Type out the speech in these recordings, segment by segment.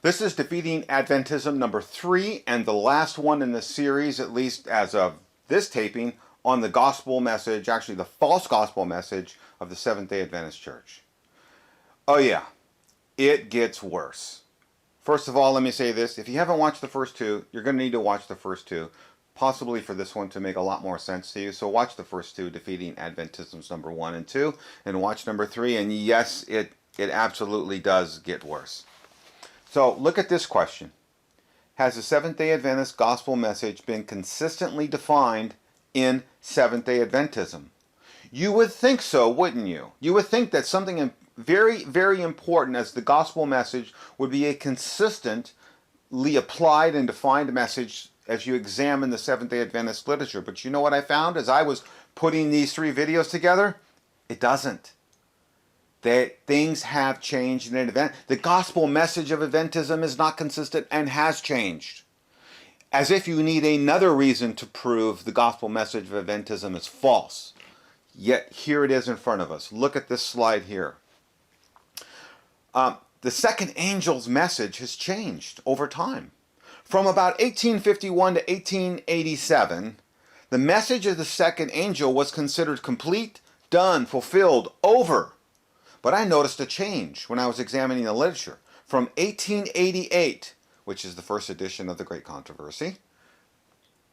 This is Defeating Adventism number 3 and the last one in the series, at least as of this taping, on the gospel message, actually the false gospel message of the Seventh-day Adventist Church. Oh yeah, it gets worse. First of all, let me say this. If you haven't watched the first two, you're going to need to watch the first two, possibly for this one to make a lot more sense to you. So watch the first two, Defeating Adventisms number 1 and 2, and watch number 3, and yes, it absolutely does get worse. So look at this question. Has the Seventh-day Adventist gospel message been consistently defined in Seventh-day Adventism? You would think so, wouldn't you? You would think that something very, very important as the gospel message would be a consistently applied and defined message as you examine the Seventh-day Adventist literature. But you know what I found as I was putting these 3 videos together? It doesn't. Things have changed in Advent. The gospel message of Adventism is not consistent and has changed. As if you need another reason to prove the gospel message of Adventism is false. Yet here it is in front of us. Look at this slide here. The second angel's message has changed over time. From about 1851 to 1887, the message of the second angel was considered complete, done, fulfilled, over. But I noticed a change when I was examining the literature. From 1888, which is the first edition of the Great Controversy,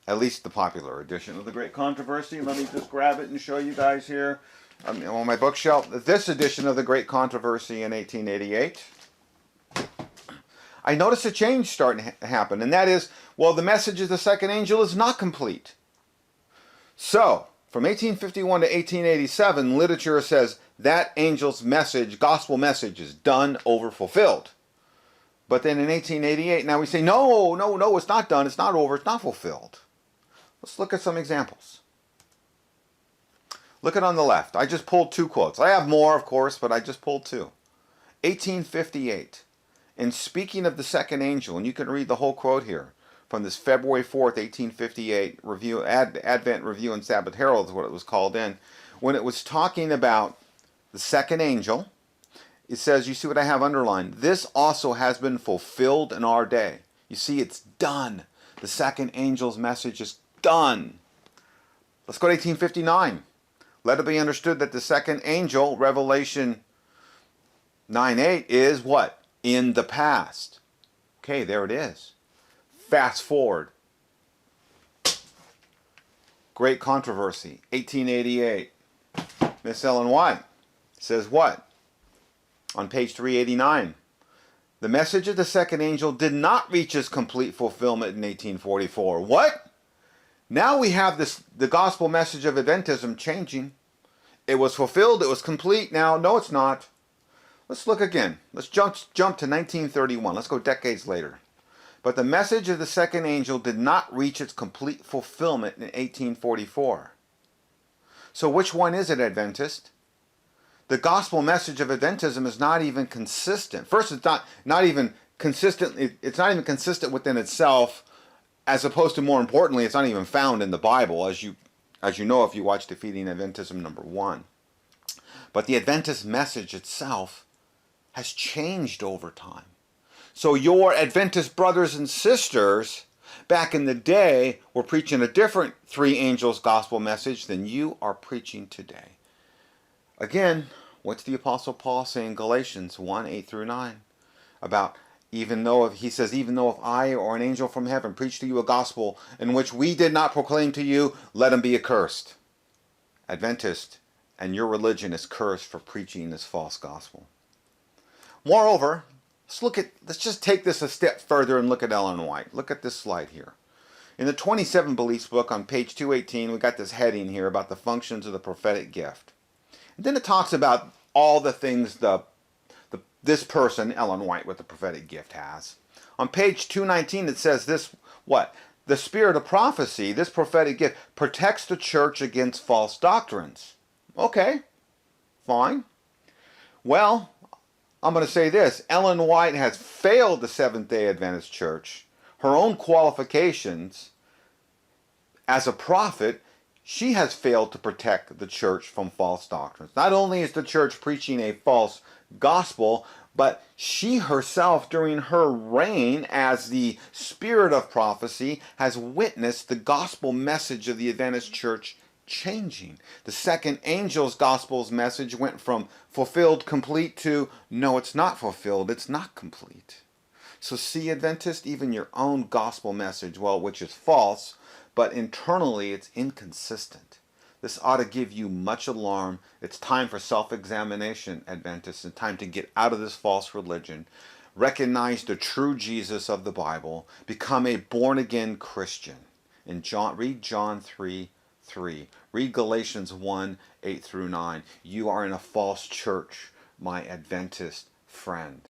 at least the popular edition of the Great Controversy. Let me just grab it and show you guys here on my bookshelf. This edition of the Great Controversy in 1888. I noticed a change starting to happen, and that is, well, the message of the second angel is not complete. So, from 1851 to 1887, literature says that angel's message, gospel message, is done, over, fulfilled. But then in 1888, now we say, no, it's not done, it's not over, it's not fulfilled. Let's look at some examples. Look at on the left. I just pulled 2 quotes. I have more, of course, but I just pulled 2. 1858. In speaking of the second angel, and you can read the whole quote here, from this February 4th, 1858 review, Advent Review and Sabbath Herald is what it was called in. When it was talking about the second angel, it says, you see what I have underlined, this also has been fulfilled in our day. You see, it's done. The second angel's message is done. Let's go to 1859. Let it be understood that the second angel, Revelation 9:8, is what? In the past. Okay, there it is. Fast forward. Great Controversy, 1888. Miss Ellen White says what? On page 389. The message of the second angel did not reach its complete fulfillment in 1844. What? Now we have the gospel message of Adventism changing. It was fulfilled, it was complete. Now, no, it's not. Let's look again. Let's jump to 1931. Let's go decades later. But the message of the second angel did not reach its complete fulfillment in 1844. So which one is it, Adventist? The gospel message of Adventism is not even consistent. First, it's not even consistent. It's not even consistent within itself, as opposed to, more importantly, it's not even found in the Bible, as you know if you watch Defeating Adventism number 1. But the Adventist message itself has changed over time. So your Adventist brothers and sisters back in the day were preaching a different 3 angels gospel message than you are preaching today. Again, what's the Apostle Paul say in Galatians 1:8 through 9? About even though if I or an angel from heaven preach to you a gospel in which we did not proclaim to you, let him be accursed. Adventist, and your religion is cursed for preaching this false gospel. Moreover, let's just take this a step further and look at Ellen White. Look at this slide here. In the 27 Beliefs book on page 218, we got this heading here about the functions of the prophetic gift. And then it talks about all the things this person, Ellen White, with the prophetic gift has. On page 219 it says this, what? The spirit of prophecy, this prophetic gift, protects the church against false doctrines. Okay, fine. Well, I'm going to say this. Ellen White has failed the Seventh-day Adventist Church. Her own qualifications as a prophet, she has failed to protect the church from false doctrines. Not only is the church preaching a false gospel, But she herself, during her reign as the spirit of prophecy, has witnessed the gospel message of the Adventist church changing. The second angel's gospel's message went from fulfilled, complete to no, it's not fulfilled, it's not complete. So see, Adventist, even your own gospel message, well, which is false, but internally it's inconsistent. This ought to give you much alarm. It's time for self-examination, Adventists. It's time to get out of this false religion. Recognize the true Jesus of the Bible. Become a born-again Christian. And read John 3:3. Read Galatians 1:8 through 9. You are in a false church, my Adventist friend.